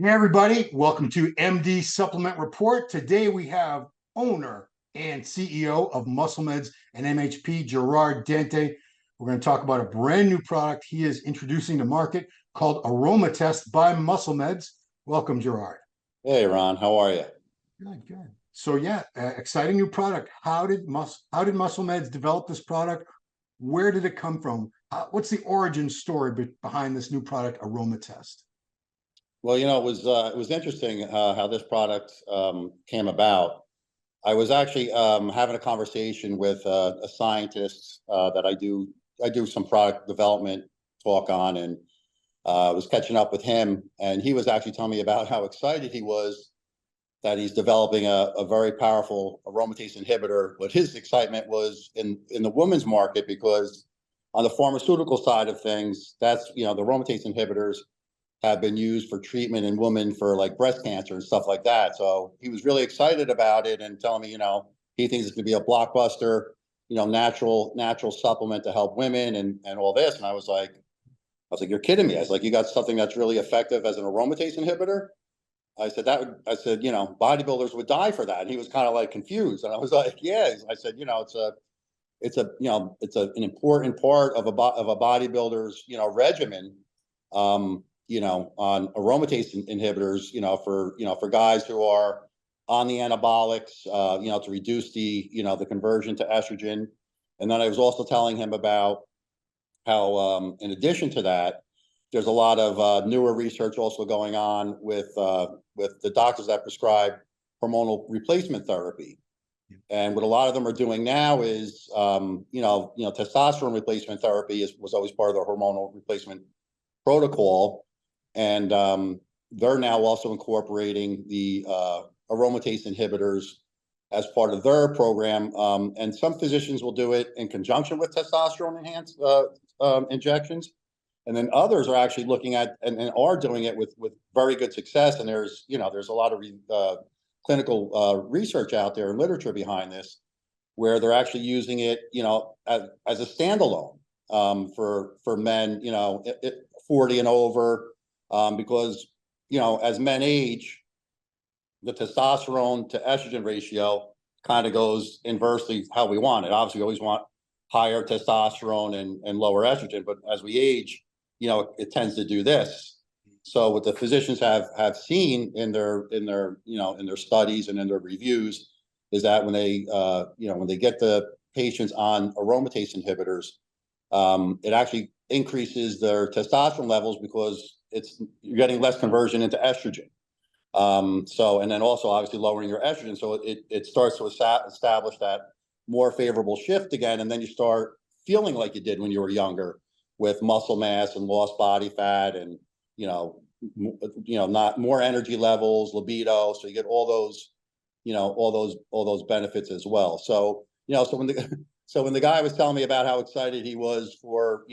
Hey, everybody, welcome to MD Supplement Report. Today we have owner and CEO of MuscleMeds and MHP, Gerard Dente. We're going to talk about a brand new product he is introducing to market called Aromatest by MuscleMeds. Welcome, Gerard. Hey, Ron, how are you? Good, good. So yeah, exciting new product. How did MuscleMeds develop this product? Where did it come from? What's the origin story behind this new product, Aromatest? Well, it was interesting how this product came about. I was actually having a conversation with a scientist that I do some product development talk on, and was catching up with him, and he was actually telling me about how excited he was that he's developing a very powerful aromatase inhibitor. But his excitement was in the women's market because on the pharmaceutical side of things, that's the aromatase inhibitors have been used for treatment in women for like breast cancer and stuff like that. So he was really excited about it and telling me, he thinks it's going to be a blockbuster, natural supplement to help women and all this. And I was like, you're kidding me. I was like, you got something that's really effective as an aromatase inhibitor? I said, bodybuilders would die for that. And he was kind of like confused. And I was like, yeah. I said, it's an important part of a bodybuilder's, regimen. On aromatase inhibitors, for guys who are on the anabolics, to reduce the conversion to estrogen. And then I was also telling him about how, in addition to that, there's a lot of newer research also going on with the doctors that prescribe hormonal replacement therapy. And what a lot of them are doing now is, testosterone replacement therapy was always part of the hormonal replacement protocol. And they're now also incorporating the aromatase inhibitors as part of their program. And some physicians will do it in conjunction with testosterone enhanced injections. And then others are actually looking at and are doing it with very good success. And there's a lot of clinical research out there and literature behind this, where they're actually using it, as a standalone for men, 40 and over. Because, as men age, the testosterone to estrogen ratio kind of goes inversely how we want it. Obviously, we always want higher testosterone and lower estrogen, but as we age, it tends to do this. So what the physicians have seen in their studies and in their reviews is that when they get the patients on aromatase inhibitors, it actually increases their testosterone levels because you're getting less conversion into estrogen. And then also obviously lowering your estrogen. So it starts to establish that more favorable shift again. And then you start feeling like you did when you were younger, with muscle mass and lost body fat and, not more energy levels, libido. So you get all those benefits as well. So, so when the guy was telling me about how excited he was for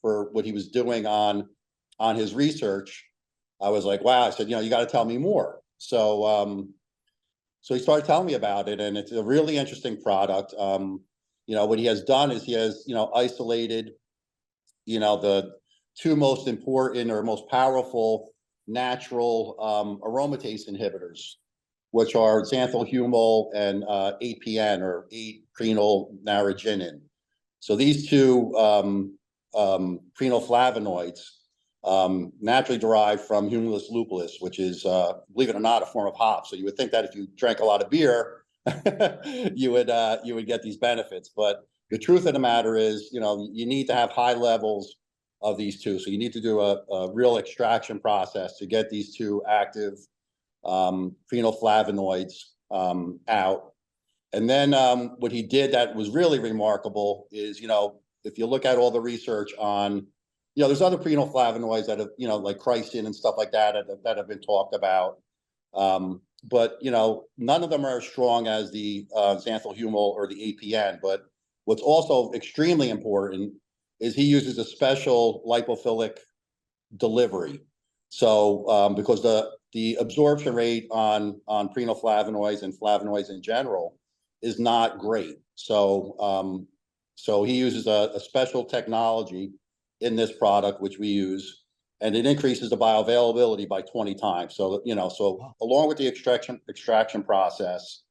what he was doing on his research, I was like, wow. I said, you got to tell me more. So he started telling me about it, and it's a really interesting product. What he has done is he has, isolated, the two most important or most powerful natural aromatase inhibitors, which are xanthocumol and APN, or 8-prenylnaringenin. So these two prenylflavonoids, naturally derived from Humulus lupulus, which is, believe it or not, a form of hop. So you would think that if you drank a lot of beer, you would get these benefits. But the truth of the matter is, you need to have high levels of these two. So you need to do a real extraction process to get these two active prenylflavonoids out. And then what he did that was really remarkable is, if you look at all the research on, there's other prenylflavonoids that have, like chrysin and stuff like that have been talked about. But, none of them are as strong as the xanthocumol or the APN. But what's also extremely important is he uses a special lipophilic delivery. So because the absorption rate on prenylflavonoids and flavonoids in general is not great. So so he uses a special technology in this product, which we use, and it increases the bioavailability by 20 times. So, so Wow. along with the extraction process,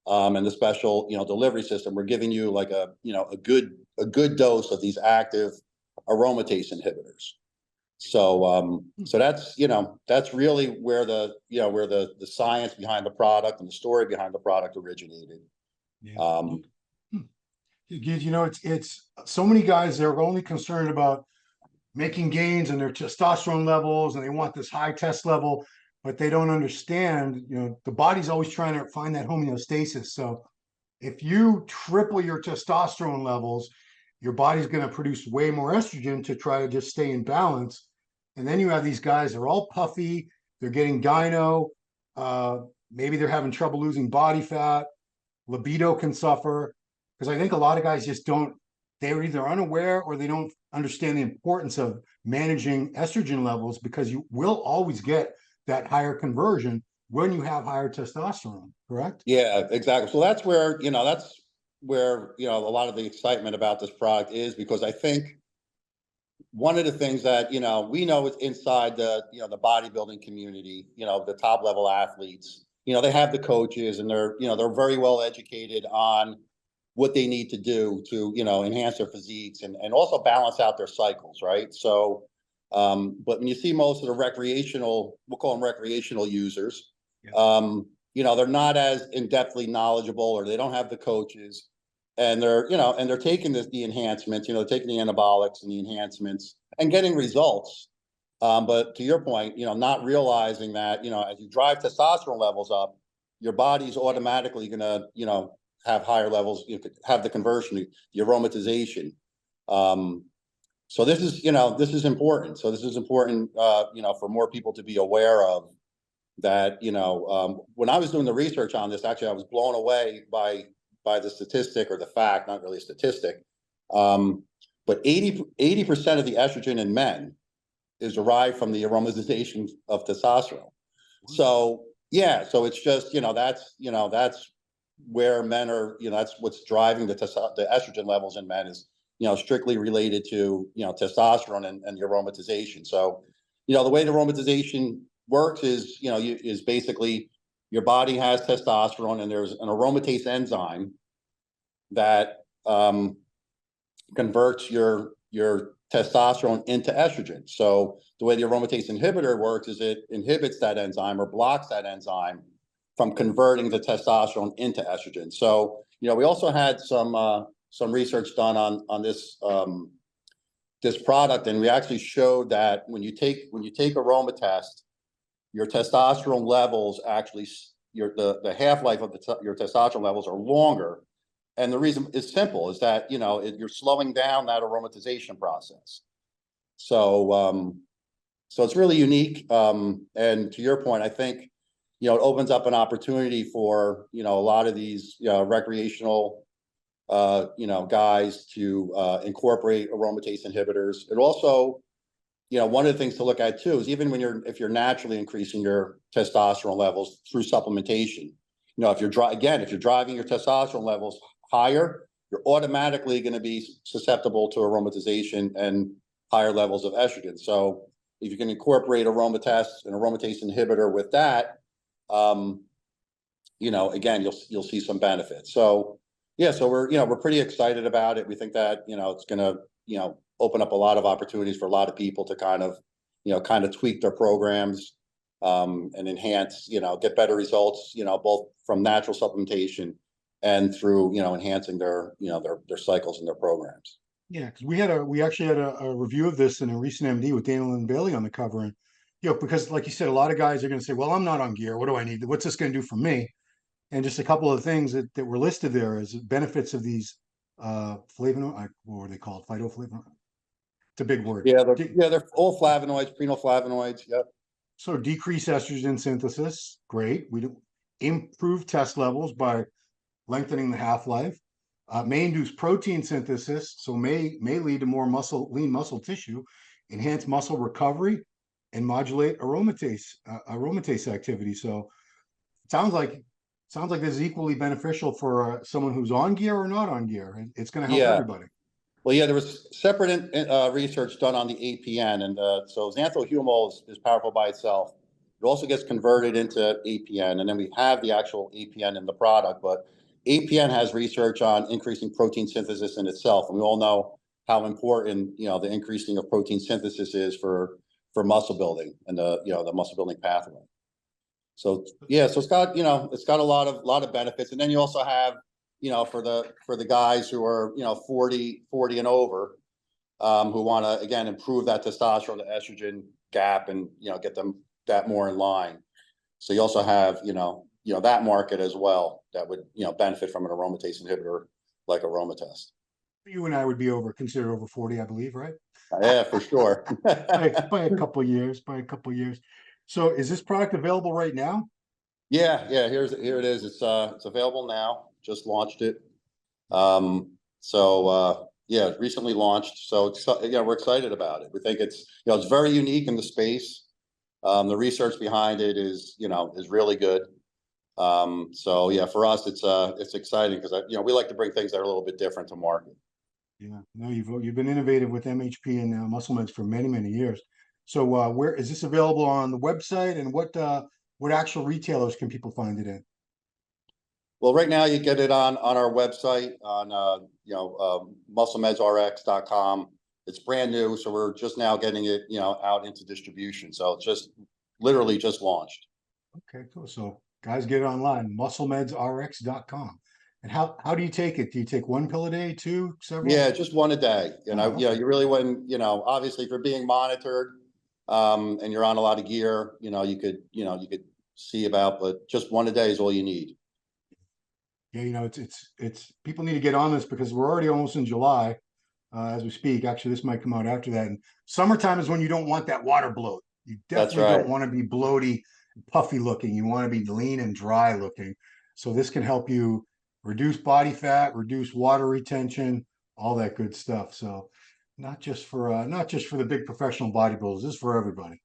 and the special, delivery system, we're giving you like a good dose of these active aromatase inhibitors. So that's really where the science behind the product and the story behind the product originated. Yeah. Um, It's so many guys, they're only concerned about making gains in their testosterone levels and they want this high test level, but they don't understand, the body's always trying to find that homeostasis. So if you triple your testosterone levels, your body's going to produce way more estrogen to try to just stay in balance. And then you have these guys, they're all puffy, they're getting gyno, uh, maybe they're having trouble losing body fat, libido can suffer. Because I think a lot of guys just don't, they're either unaware or they don't understand the importance of managing estrogen levels, because you will always get that higher conversion when you have higher testosterone, correct? yeah, exactly. So that's where a lot of the excitement about this product is, because I think one of the things that we know is inside the bodybuilding community, the top level athletes, they have the coaches, and they're very well educated on what they need to do to enhance their physiques and also balance out their cycles, right? So but when you see most of the recreational, we'll call them recreational users, Yeah. they're not as in-depthly knowledgeable, or they don't have the coaches, and they're taking the enhancements, taking the anabolics and the enhancements and getting results. But to your point, not realizing that, as you drive testosterone levels up, your body's automatically gonna, have higher levels, have the conversion, the aromatization. So this is important. So this is important, for more people to be aware of that. When I was doing the research on this, actually, I was blown away by the statistic, or the fact, not really a statistic. But 80% of the estrogen in men is derived from the aromatization of testosterone. So yeah, so it's just, that's where men are, that's what's driving the estrogen levels in men is, strictly related to, testosterone and the aromatization. So, the way the aromatization works is, is basically your body has testosterone, and there's an aromatase enzyme that converts your testosterone into estrogen. So the way the aromatase inhibitor works is it inhibits that enzyme, or blocks that enzyme from converting the testosterone into estrogen. So, we also had some research done on this this product, and we actually showed that when you take Aromatest, your testosterone levels actually, the half-life of your testosterone levels are longer. And the reason is simple, is that, you're slowing down that aromatization process. So, so it's really unique. And to your point, I think, it opens up an opportunity for, a lot of these, recreational, guys to incorporate aromatase inhibitors. It also, one of the things to look at too is, even when if you're naturally increasing your testosterone levels through supplementation, if you're driving your testosterone levels higher, you're automatically going to be susceptible to aromatization and higher levels of estrogen. So if you can incorporate Aromatest, an aromatase inhibitor with that, again, you'll see some benefits. So yeah, so we're pretty excited about it. We think that, it's going to, open up a lot of opportunities for a lot of people to kind of tweak their programs, and enhance, get better results, both from natural supplementation and through, enhancing their cycles and their programs. Yeah, because we actually had a review of this in a recent MD with Daniel and Bailey on the cover. And because like you said, a lot of guys are going to say, well, I'm not on gear. What do I need? What's this going to do for me? And just a couple of things that were listed there as benefits of these flavonoid, what were they called? Phytoflavonoid. It's a big word. They're all flavonoids, prenoflavonoids. Yep. So decrease estrogen synthesis, great. We do improve test levels by lengthening the half-life. May induce protein synthesis, so may lead to more lean muscle tissue, enhance muscle recovery, and modulate aromatase activity. So it sounds like this is equally beneficial for someone who's on gear or not on gear. It's going to help Yeah. everybody. Well, yeah, there was separate research done on the APN, and so xanthohumol is powerful by itself. It also gets converted into APN, and then we have the actual APN in the product. But APN has research on increasing protein synthesis in itself, and we all know how important the increasing of protein synthesis is for muscle building and the muscle building pathway. So yeah, so it's got a lot of benefits, and then you also have for the guys who are 40 and over, who want to again improve that testosterone to estrogen gap and get them that more in line. So you also have that market as well that would benefit from an aromatase inhibitor like Aromatest. You and I would be considered over 40, I believe, right? Yeah, for sure. by a couple years, So is this product available right now? Yeah, here it is. It's available now. Just launched it. Yeah, recently launched. So we're excited about it. We think it's very unique in the space. The research behind it is really good. So yeah, for us it's exciting because we like to bring things that are a little bit different to market. Yeah, no, you've been innovative with MHP and MuscleMeds for many years. So where is this available on the website, and what actual retailers can people find it in? Well, right now you get it on our website on musclemedsrx.com. It's brand new, so we're just now getting it out into distribution. So it's just literally just launched. Okay, cool. So guys, get it online, musclemedsrx.com. And how do you take it? Do you take one pill a day, two, several? Yeah, just one a day. Okay. You really wouldn't, obviously if you're being monitored, and you're on a lot of gear, you could see about, but just one a day is all you need. Yeah, it's people need to get on this because we're already almost in July as we speak. Actually, this might come out after that. And summertime is when you don't want that water bloat. You That's definitely right. don't want to be bloaty, puffy looking. You want to be lean and dry looking. So this can help you reduce body fat, reduce water retention, all that good stuff. So not just for the big professional bodybuilders, this is for everybody.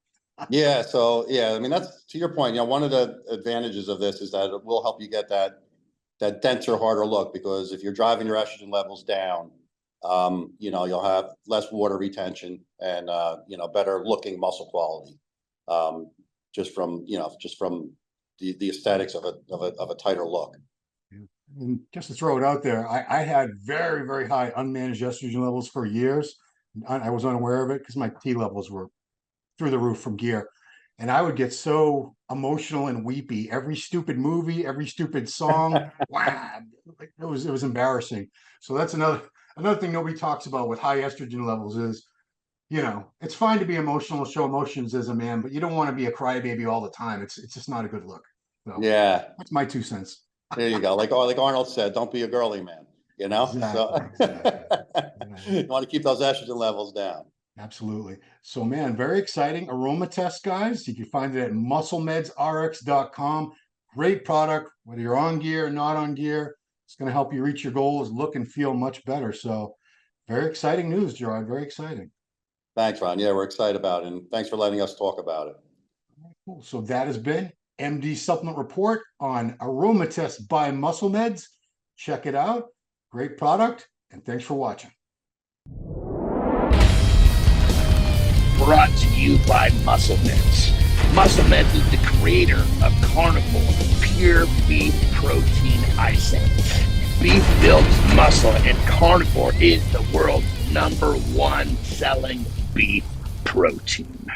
Yeah. So yeah, I mean, that's to your point. One of the advantages of this is that it will help you get that denser, harder look, because if you're driving your estrogen levels down, you'll have less water retention and better looking muscle quality. Just from the aesthetics of a tighter look. Yeah. And just to throw it out there, I had very high unmanaged estrogen levels for years. I was unaware of it because my T levels were through the roof from gear. And I would get so emotional and weepy. Every stupid movie, every stupid song, wow, it was embarrassing. So that's another thing nobody talks about with high estrogen levels is, it's fine to be emotional, show emotions as a man, but you don't want to be a crybaby all the time. It's just not a good look. So Yeah. that's my 2 cents. There you go. Like Arnold said, don't be a girly man. So Exactly. you want to keep those estrogen levels down. Absolutely. So, man, very exciting. Aromatest, guys. You can find it at musclemedsrx.com. Great product, whether you're on gear or not on gear. It's going to help you reach your goals, look and feel much better. So, very exciting news, Gerard. Very exciting. Thanks, Ron. Yeah, we're excited about it, and thanks for letting us talk about it. Cool. So, that has been MD Supplement Report on Aromatest by MuscleMeds. Check it out. Great product. And thanks for watching. Brought to you by MuscleMeds. MuscleMeds is the creator of carnivore pure beef protein isolate. Beef builds muscle, and carnivore is the world's #1 selling beef protein.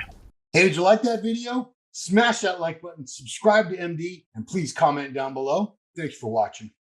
Hey, did you like that video? Smash that like button, subscribe to MD, and please comment down below. Thanks for watching.